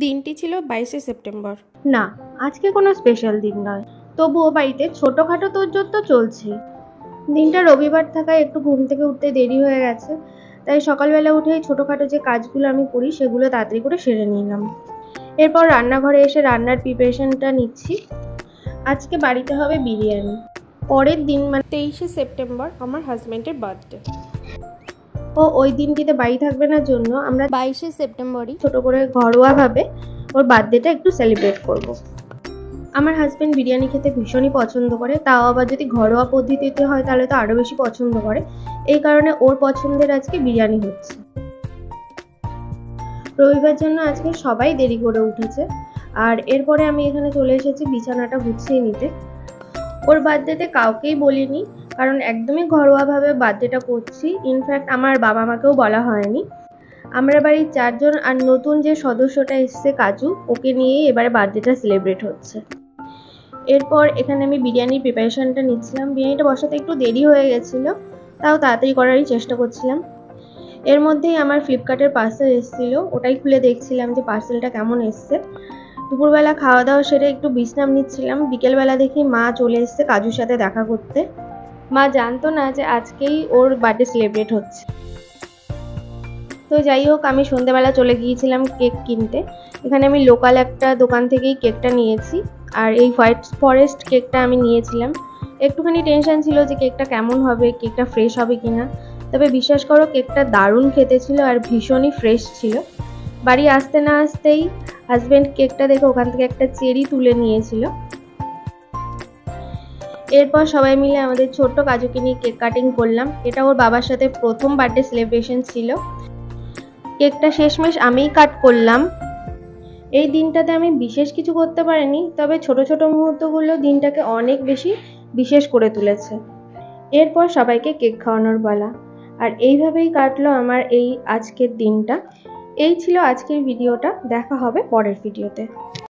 দিনটি ছিল 22শে সেপ্টেম্বর। না, আজকে কোনো স্পেশাল দিন নয়, তবুও বাড়িতে ছোটোখাটো তোড়জোড় তো চলছেই। দিনটা রবিবার থাকায় একটু ঘুম থেকে উঠতে দেরি হয়ে গেছে, তাই সকালবেলা উঠেই ছোটোখাটো যে কাজগুলো আমি করি সেগুলো তাড়াতাড়ি করে সেরে নিলাম। এরপর রান্নাঘরে এসে রান্নার প্রিপারেশনটা নিচ্ছি। আজকে বাড়িতে হবে বিরিয়ানি। পরের দিন মানে 23শে সেপ্টেম্বর আমার হাজব্যান্ডের বার্থডে। ও ওই দিনটিতে বাড়ি থাকবে না জন্য আমরা 22শে সেপ্টেম্বরই ছোট করে ঘরোয়াভাবে ওর বার্থডেটা একটু সেলিব্রেট করব। আমার হাজব্যান্ড বিরিয়ানি খেতে ভীষণই পছন্দ করে, তাও আবার যদি ঘরোয়া পদ্ধতিতে হয় তাহলে তো আরও বেশি পছন্দ করে। এই কারণে ওর পছন্দের আজকে বিরিয়ানি হচ্ছে। রবিবার জন্য আজকে সবাই দেরি করে উঠেছে, আর এরপরে আমি এখানে চলে এসেছি বিছানাটা গুছিয়ে নিতে। ওর বার্থডেতে কাউকেই বলিনি, কারণ একদমই ঘরোয়াভাবে বার্থডেটা করছি। ইনফ্যাক্ট আমার বাবা মাকেও বলা হয়নি। আমরা বাড়ির 4 জন আর নতুন যে সদস্যটা এসছে কাজু, ওকে নিয়েই এবারে বার্থডেটা সেলিব্রেট হচ্ছে। এরপর এখানে আমি বিরিয়ানির প্রিপারেশনটা নিচ্ছিলাম। বিরিয়ানিটা বসাতে একটু দেরি হয়ে গেছিলো, তাও তাড়াতাড়ি করারই চেষ্টা করছিলাম। এর মধ্যেই আমার ফ্লিপকার্টের পার্সেল এসেছিলো, ওটাই খুলে দেখছিলাম যে পার্সেলটা কেমন এসছে। দুপুরবেলা খাওয়া দাওয়া সেরে একটু বিশ্রাম নিচ্ছিলাম। বিকেলবেলা দেখি মা চলে এসছে কাজুর সাথে দেখা করতে। মা জানতো না যে আজকেই ওর বার্থডে সেলিব্রেট হচ্ছে। তো যাই হোক, আমি সন্ধ্যেবেলা চলে গিয়েছিলাম কেক কিনতে। এখানে আমি লোকাল একটা দোকান থেকেই কেকটা নিয়েছি, আর এই হোয়াইট ফরেস্ট কেকটা আমি নিয়েছিলাম। একটুখানি টেনশন ছিল যে কেকটা কেমন হবে, কেকটা ফ্রেশ হবে কিনা। তবে বিশ্বাস করো, কেকটা দারুণ খেতে ছিল আর ভীষণই ফ্রেশ ছিল। বাড়ি আসতে না আসতেই হাজব্যান্ড কেকটা দেখে ওখান থেকে একটা চেরি তুলে নিয়েছিল। এরপর সবাই মিলে আমাদের ছোট্ট কাজুকে নিয়ে কেক কাটিং করলাম। এটা ওর বাবার সাথে প্রথম বার্থডে সেলিব্রেশন ছিল। কেকটা শেষমেশ আমিই কাট করলাম। এই দিনটাতে আমি বিশেষ কিছু করতে পারিনি, তবে ছোট ছোট মুহূর্তগুলো দিনটাকে অনেক বেশি বিশেষ করে তুলেছে। এরপর সবাইকে কেক খাওয়ানোর পালা, আর এইভাবেই কাটলো আমার এই আজকের দিনটা। এই ছিল আজকের ভিডিওটা। দেখা হবে পরের ভিডিওতে।